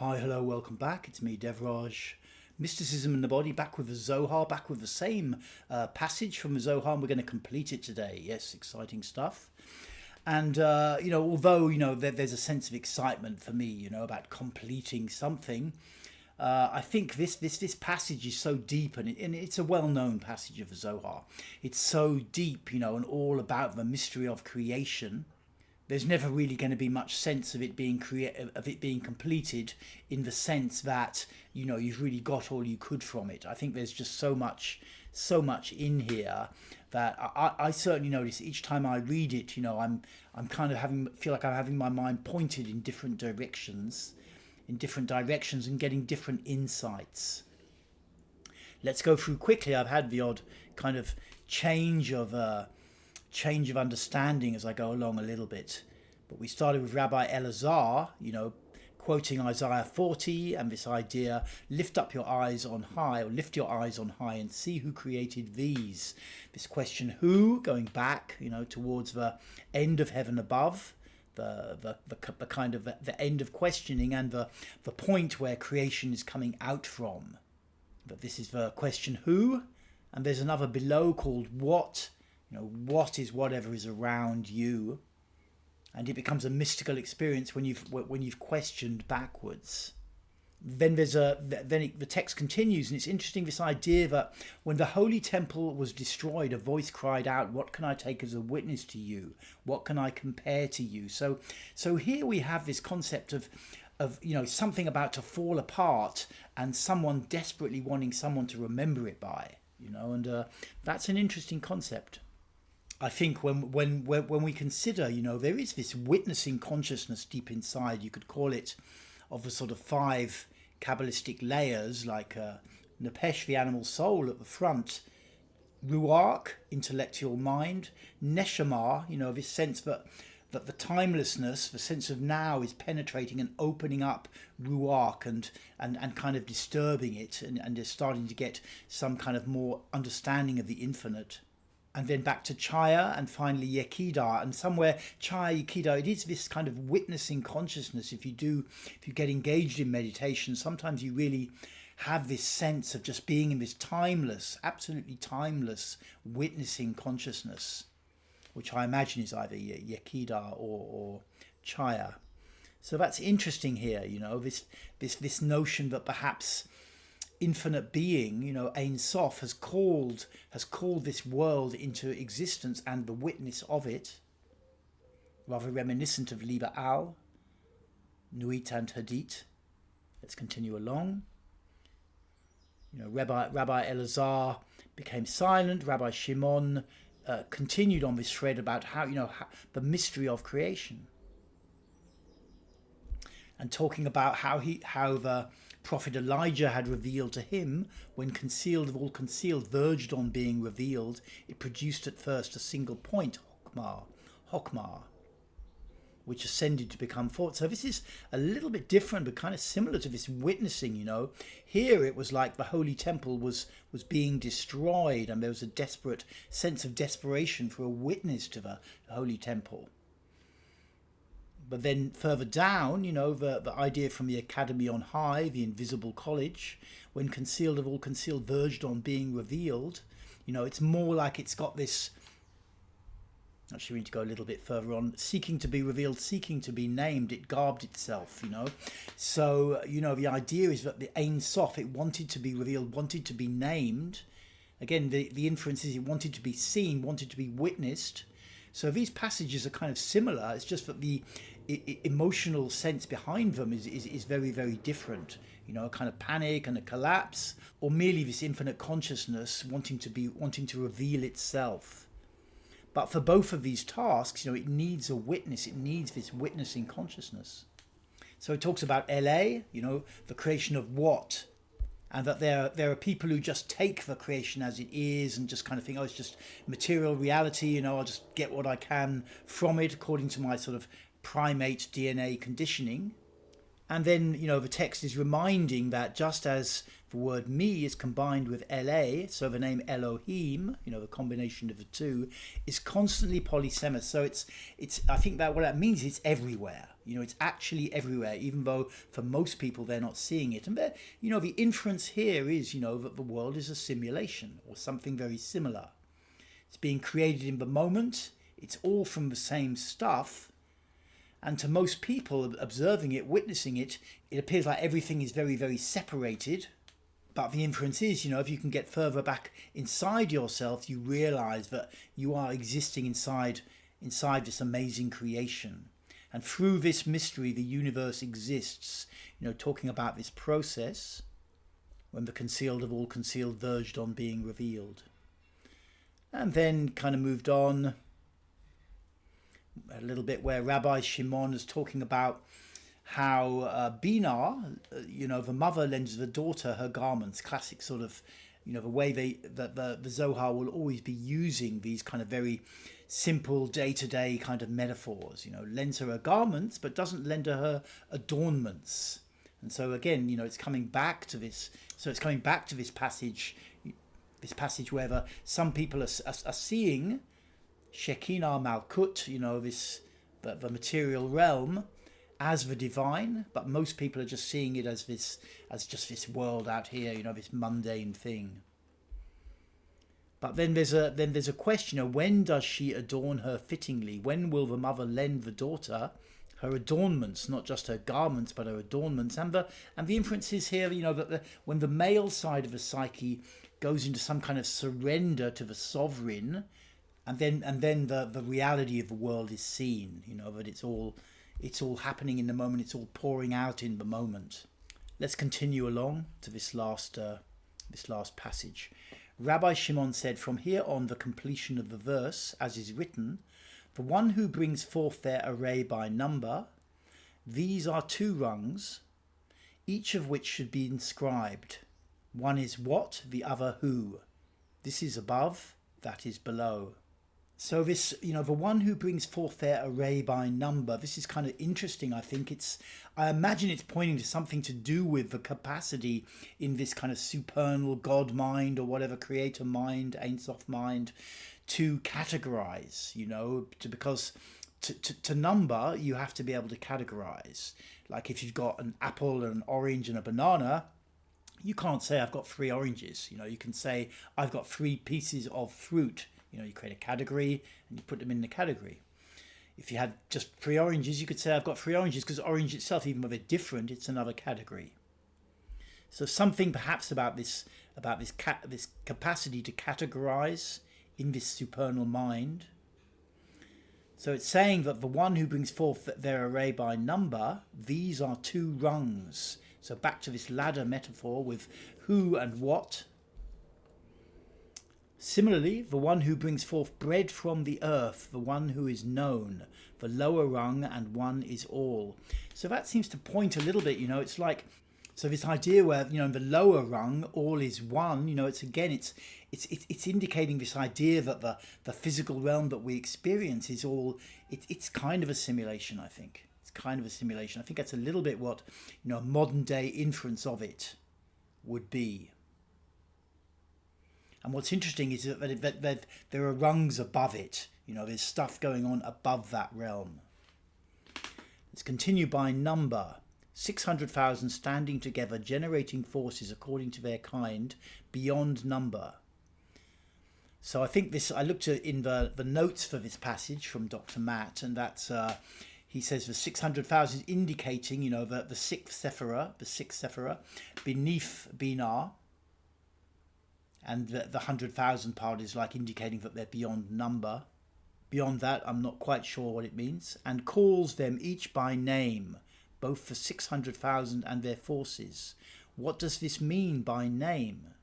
Hi, hello, welcome back. It's me, Devraj. Mysticism in the Body, back with the Zohar, back with the same passage from the Zohar, and we're going to complete it today. Yes, exciting stuff. And, although, there's a sense of excitement for me, about completing something, I think this passage is so deep, and it's a well-known passage of the Zohar. It's so deep, and all about the mystery of creation. There's never really going to be much sense of it being completed in the sense that you've really got all you could from it. I think there's just so much in here that I certainly notice each time I read it. I'm kind of feel like I'm having my mind pointed in different directions, and getting different insights. Let's go through quickly. I've had the odd kind of change of understanding as I go along a little bit. But we started with Rabbi Elazar, quoting Isaiah 40 and this idea, lift your eyes on high and see who created these. This question, who, going back, towards the end of heaven above, the kind of the end of questioning and the point where creation is coming out from. But this is the question, who, and there's another below called what. What is whatever is around you, and it becomes a mystical experience when you've questioned backwards. Then the text continues, and it's interesting, this idea that when the holy temple was destroyed, a voice cried out, "What can I take as a witness to you? What can I compare to you?" So here we have this concept of something about to fall apart, and someone desperately wanting someone to remember it by. And that's an interesting concept. I think when we consider, there is this witnessing consciousness deep inside, you could call it, of the sort of 5 Kabbalistic layers, like Nepesh, the animal soul at the front, Ruach, intellectual mind, Neshama, this sense that the timelessness, the sense of now is penetrating and opening up Ruach and kind of disturbing it and is starting to get some kind of more understanding of the infinite. And then back to Chaya, and finally Yekida. And somewhere Chaya, Yekida, it is this kind of witnessing consciousness. If you get engaged in meditation, sometimes you really have this sense of just being in this timeless, absolutely timeless witnessing consciousness, which I imagine is either Yekida or Chaya. So that's interesting here, this notion that perhaps infinite being, Ein Sof, has called this world into existence, and the witness of it, rather reminiscent of Liber Al, Nuit and Hadith. Let's continue along. Rabbi Elazar became silent. Rabbi Shimon continued on this thread about how the mystery of creation, and talking about how the Prophet Elijah had revealed to him, when concealed of all concealed verged on being revealed, it produced at first a single point, Hokmah, which ascended to become thought. So this is a little bit different, but kind of similar to this witnessing, Here it was like the holy temple was being destroyed, and there was a desperate sense of desperation for a witness to the holy temple. But then further down, the idea from the academy on high, the invisible college, when concealed of all concealed verged on being revealed, it's more like it's got this, actually we need to go a little bit further on, seeking to be revealed, seeking to be named, it garbed itself, So, the idea is that the Ein Sof, it wanted to be revealed, wanted to be named. Again, the inference is it wanted to be seen, wanted to be witnessed. So these passages are kind of similar. It's just that the emotional sense behind them is very, very different. A kind of panic and a collapse, or merely this infinite consciousness wanting to reveal itself. But for both of these tasks, it needs a witness. It needs this witnessing consciousness. So it talks about LA, the creation of what. And that there are people who just take the creation as it is and just kind of think, it's just material reality, I'll just get what I can from it according to my sort of primate DNA conditioning. And then, the text is reminding that just as the word me is combined with LA, so the name Elohim, the combination of the two, is constantly polysemous. So it's I think that what that means is it's everywhere. It's actually everywhere, even though for most people they're not seeing it. And the inference here is, that the world is a simulation or something very similar. It's being created in the moment. It's all from the same stuff. And to most people observing it, witnessing it, it appears like everything is very, very separated. But the inference is, if you can get further back inside yourself, you realize that you are existing inside this amazing creation. And through this mystery, the universe exists, talking about this process when the concealed of all concealed verged on being revealed. And then kind of moved on a little bit where Rabbi Shimon is talking about how Bina, the mother lends the daughter her garments. Classic sort of, the way the Zohar will always be using these kind of very simple day-to-day kind of metaphors. Lends her garments, but doesn't lend her adornments. And so again, it's coming back to this. So it's coming back to this passage where some people are seeing Shekinah Malkut, the material realm, as the divine, but most people are just seeing it as just this world out here, this mundane thing. But then there's a question: when does she adorn her fittingly? When will the mother lend the daughter her adornments, not just her garments, but her adornments? And the inference is here, that when the male side of the psyche goes into some kind of surrender to the sovereign, and then the reality of the world is seen, that it's all happening in the moment, it's all pouring out in the moment. Let's continue along to this last passage. Rabbi Shimon said, "From here on, the completion of the verse, as is written, the one who brings forth their array by number, these are 2 rungs, each of which should be inscribed. One is what, the other who. This is above, that is below." So this, the one who brings forth their array by number, this is kind of interesting. I imagine it's pointing to something to do with the capacity in this kind of supernal God mind or whatever, creator mind, Ein Sof mind, to categorize, because to number, you have to be able to categorize. Like if you've got an apple, an orange and a banana, you can't say I've got 3 oranges. You can say I've got 3 pieces of fruit. You create a category and you put them in the category. If you had just 3 oranges, you could say I've got 3 oranges, because orange itself, even though they're different, it's another category. So something perhaps about this capacity to categorize in this supernal mind. So it's saying that the one who brings forth their array by number, these are 2 rungs. So back to this ladder metaphor with who and what. Similarly, the one who brings forth bread from the earth, the one who is known, the lower rung, and one is all. So that seems to point a little bit, it's like, so this idea where, in the lower rung, all is one, it's indicating this idea that the physical realm that we experience is all, it's kind of a simulation, I think. It's kind of a simulation. I think that's a little bit what, a modern day inference of it would be. And what's interesting is that there are rungs above it. There's stuff going on above that realm. Let's continue by number. 600,000 standing together, generating forces according to their kind, beyond number. So I think I looked at in the notes for this passage from Dr. Matt, and that's he says the 600,000 indicating, the sixth sephira, beneath Binah. And the 100,000 part is like indicating that they're beyond number. Beyond that, I'm not quite sure what it means. And calls them each by name, both the 600,000 and their forces. What does this mean by name?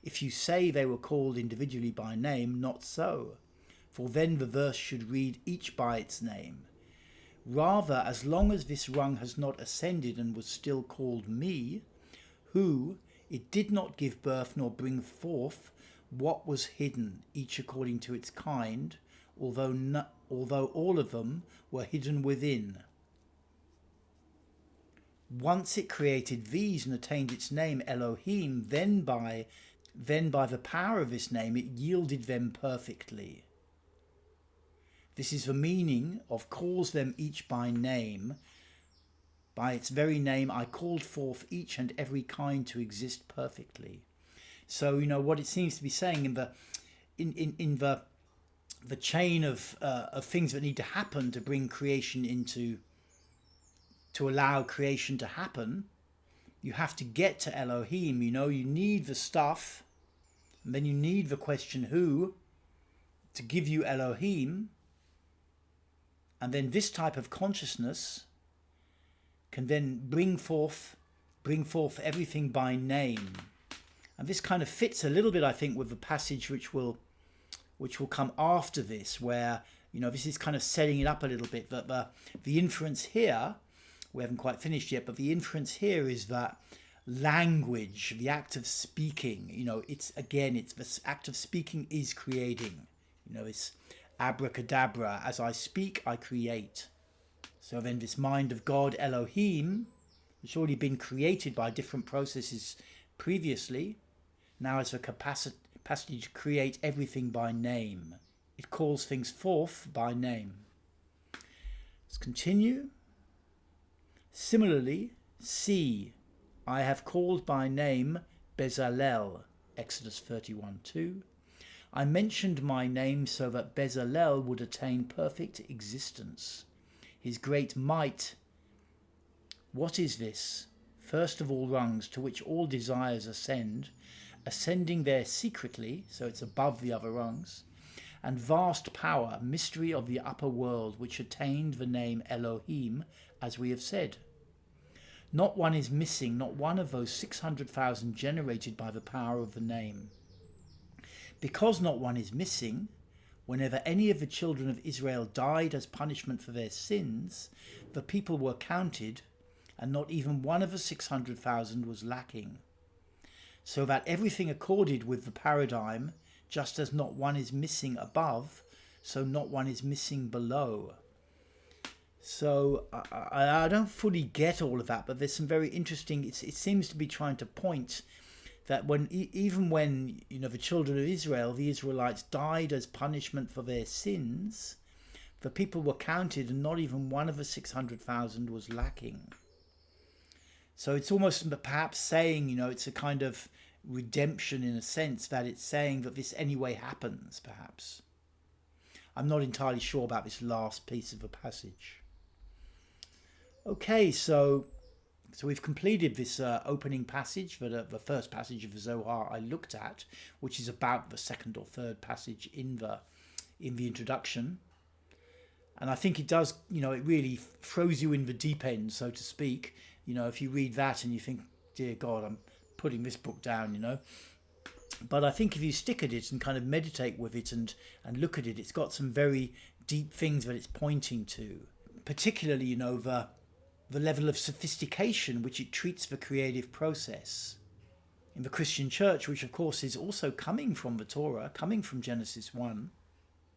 If you say they were called individually by name, not so. For then the verse should read each by its name. Rather, as long as this rung has not ascended and was still called me, who... it did not give birth nor bring forth what was hidden, each according to its kind, although all of them were hidden within. Once it created these and attained its name Elohim, then by the power of this name it yielded them perfectly. This is the meaning of calls them each by name, By its very name, I called forth each and every kind to exist perfectly. So, what it seems to be saying in the chain of things that need to happen to bring creation to allow creation to happen, you have to get to Elohim. You need the stuff, and then you need the question who to give you Elohim, and then this type of consciousness can then bring forth everything by name. And this kind of fits a little bit, I think, with the passage which will come after this, where this is kind of setting it up a little bit. That the inference here, we haven't quite finished yet, but the inference here is that language, the act of speaking, it's the act of speaking is creating. It's abracadabra. As I speak, I create. So then this mind of God, Elohim, has already been created by different processes previously, now has the capacity to create everything by name. It calls things forth by name. Let's continue. Similarly, see, I have called by name Bezalel, Exodus 31:2. I mentioned my name so that Bezalel would attain perfect existence. His great might. What is this? First of all rungs to which all desires ascend, ascending there secretly, so it's above the other rungs, and vast power, mystery of the upper world, which attained the name Elohim, as we have said. Not one is missing, not one of those 600,000 generated by the power of the name. Because not one is missing, whenever any of the children of Israel died as punishment for their sins, the people were counted, and not even one of the 600,000 was lacking. So that everything accorded with the paradigm, just as not one is missing above, so not one is missing below. So I don't fully get all of that, but there's some very interesting, it seems to be trying to point that even when the children of Israel, the Israelites, died as punishment for their sins, the people were counted and not even one of the 600,000 was lacking. So it's almost perhaps saying, it's a kind of redemption in a sense, that it's saying that this anyway happens, perhaps. I'm not entirely sure about this last piece of the passage. Okay, so we've completed this opening passage, the first passage of the Zohar I looked at, which is about the second or third passage in the introduction. And I think it does, it really throws you in the deep end, so to speak. If you read that and you think, dear God, I'm putting this book down, But I think if you stick at it and kind of meditate with it and look at it, it's got some very deep things that it's pointing to. Particularly, the level of sophistication which it treats the creative process. In the Christian church, which of course is also coming from the Torah, coming from Genesis 1,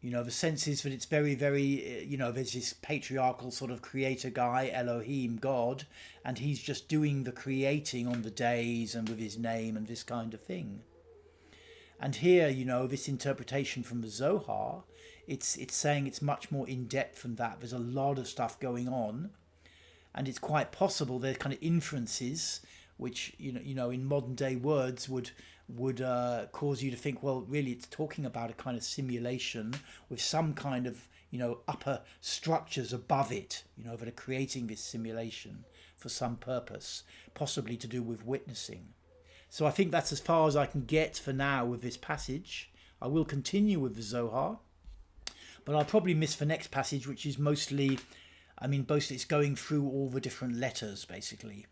the sense is that it's very, very, there's this patriarchal sort of creator guy, Elohim, God, and he's just doing the creating on the days and with his name and this kind of thing. And here, this interpretation from the Zohar, it's saying it's much more in depth than that. There's a lot of stuff going on, and it's quite possible there's kind of inferences which, in modern day words would cause you to think, well, really it's talking about a kind of simulation with some kind of, upper structures above it, that are creating this simulation for some purpose, possibly to do with witnessing. So I think that's as far as I can get for now with this passage. I will continue with the Zohar, but I'll probably miss the next passage, which is mostly it's going through all the different letters, basically.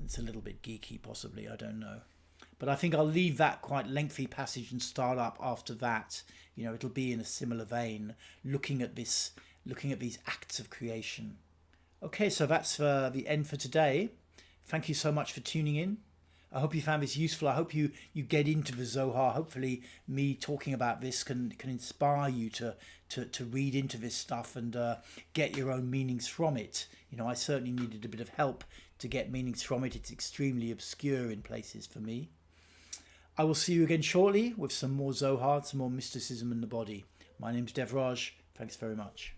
It's a little bit geeky, possibly, I don't know. But I think I'll leave that quite lengthy passage and start up after that. It'll be in a similar vein, looking at these acts of creation. Okay, so that's the end for today. Thank you so much for tuning in. I hope you found this useful. I hope you get into the Zohar. Hopefully me talking about this can inspire you to read into this stuff and get your own meanings from it. I certainly needed a bit of help to get meanings from it. It's extremely obscure in places for me. I will see you again shortly with some more Zohar, some more mysticism in the body. My name's Devraj. Thanks very much.